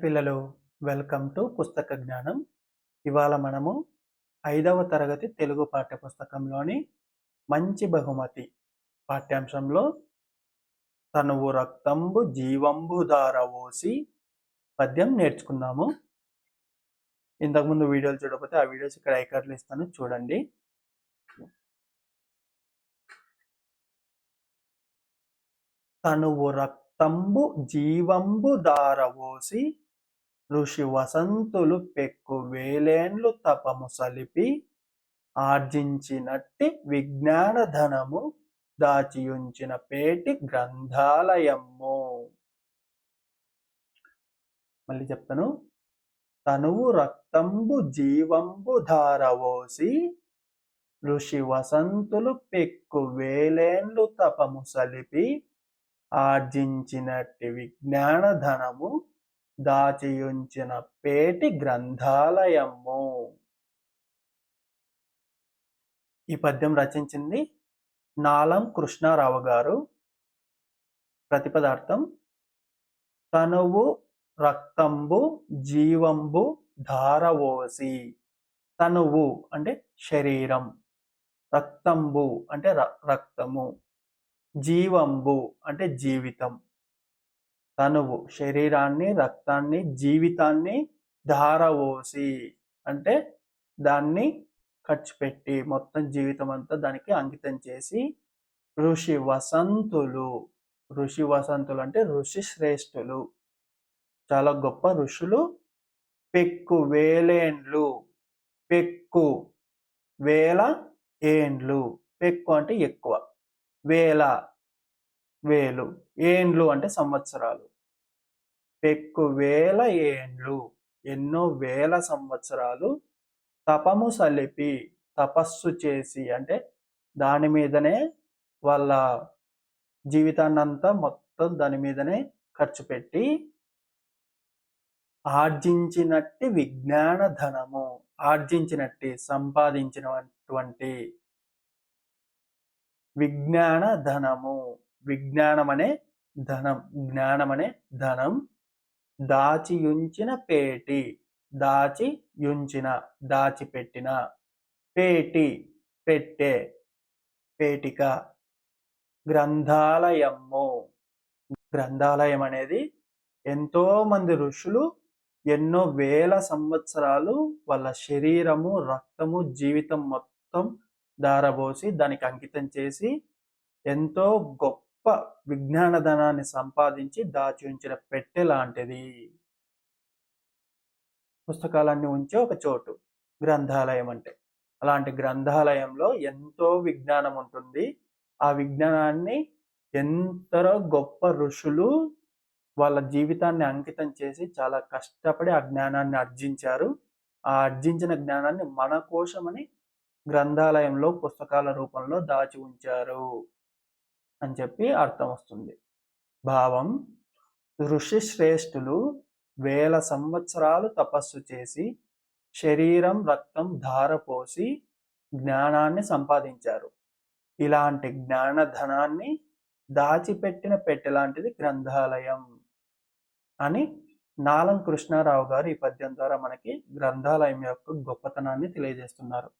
పిల్లలు, welcome to పుస్తక జ్ఞానం. ఇవాళ మనము 5వ తరగతి తెలుగు పాఠ్యపుస్తకంలోని మంచి బహుమతి పాఠ్యాంశంలో తనువు రక్తంబు జీవంబు దారవోసి పద్యం నేర్చుకుందాము. ఇంతకుముందు వీడియోలు చూడకపోతే ఆ వీడియోస్ ఇక్కడ ఐకార్డులు ఇస్తాను, చూడండి. తనువు రక్తంబు జీవంబు దారవోసి ఋషి వసంతులు పెక్కు వేలేండ్లు తపము సలిపి ఆర్జించినట్టి విజ్ఞాన ధనము దాచియుంచిన పేటి గ్రంథాలయము. మళ్ళీ చెప్తాను. తనువు రక్తంబు జీవంబు ధారవోసి ఋషి వసంతులు పెక్కు వేలేండ్లు తపము సలిపి ఆర్జించినట్టి విజ్ఞాన ధనము దాచియుంచిన పేటి గ్రంథాలయము. ఈ పద్యం రచించింది నాలం కృష్ణారావు గారు. ప్రతిపదార్థం: తనువు రక్తంబు జీవంబు ధారవోసి. తనువు అంటే శరీరం, రక్తంబు అంటే రక్తము, జీవంబు అంటే జీవితం. తనువు శరీరాన్ని, రక్తాన్ని, జీవితాన్ని ధారవోసి అంటే దాన్ని ఖర్చు పెట్టి మొత్తం జీవితం అంతా దానికి అంకితం చేసి ఋషి వసంతులు. ఋషి వసంతులు అంటే ఋషి శ్రేష్ఠులు, చాలా గొప్ప ఋషులు. పెక్కు వేలేండ్లు. పెక్కు వేల ఏండ్లు. పెక్కు అంటే ఎక్కువ, వేల వేలు, ఏండ్లు అంటే సంవత్సరాలు. పెక్కు వేల ఏండ్లు ఎన్నో వేల సంవత్సరాలు తపము సలిపి తపస్సు చేసి అంటే దాని మీదనే వాళ్ళ జీవితాన్నంతా మొత్తం దాని మీదనే ఖర్చు పెట్టి ఆర్జించినట్టి విజ్ఞాన ధనము. ఆర్జించినట్టి సంపాదించినటువంటి విజ్ఞాన ధనము. విజ్ఞానం అనే ధనం, జ్ఞానం అనే ధనం. దాచియుంచిన పేటి. దాచియుంచిన దాచిపెట్టిన. పేటి పెట్టే, పేటిక. గ్రంథాలయము. గ్రంథాలయం అనేది ఎంతో మంది ఋషులు ఎన్నో వేల సంవత్సరాలు వాళ్ళ శరీరము, రక్తము, జీవితం మొత్తం దారబోసి దానికి అంకితం చేసి ఎంతో గొప్ప విజ్ఞాన ధనాన్ని సంపాదించి దాచి ఉంచిన పెట్టె లాంటిది. పుస్తకాలన్నీ ఉంచే ఒక చోటు గ్రంథాలయం అంటే. అలాంటి గ్రంథాలయంలో ఎంతో విజ్ఞానం ఉంటుంది. ఆ విజ్ఞానాన్ని ఎందరో గొప్ప ఋషులు వాళ్ళ జీవితాన్ని అంకితం చేసి చాలా కష్టపడి ఆ జ్ఞానాన్ని ఆర్జించారు. ఆ ఆర్జించిన జ్ఞానాన్ని మన కోసమని గ్రంథాలయంలో పుస్తకాల రూపంలో దాచి ఉంచారు అని చెప్పి అర్థం వస్తుంది. భావం: ఋషి శ్రేష్ఠులు వేల సంవత్సరాలు తపస్సు చేసి శరీరం, రక్తం ధారపోసి జ్ఞానాన్ని సంపాదించారు. ఇలాంటి జ్ఞానధనాన్ని దాచిపెట్టిన పెట్టె లాంటిది గ్రంథాలయం అని నాలం కృష్ణారావు గారు ఈ పద్యం ద్వారా మనకి గ్రంథాలయం యొక్క గొప్పతనాన్ని తెలియజేస్తున్నారు.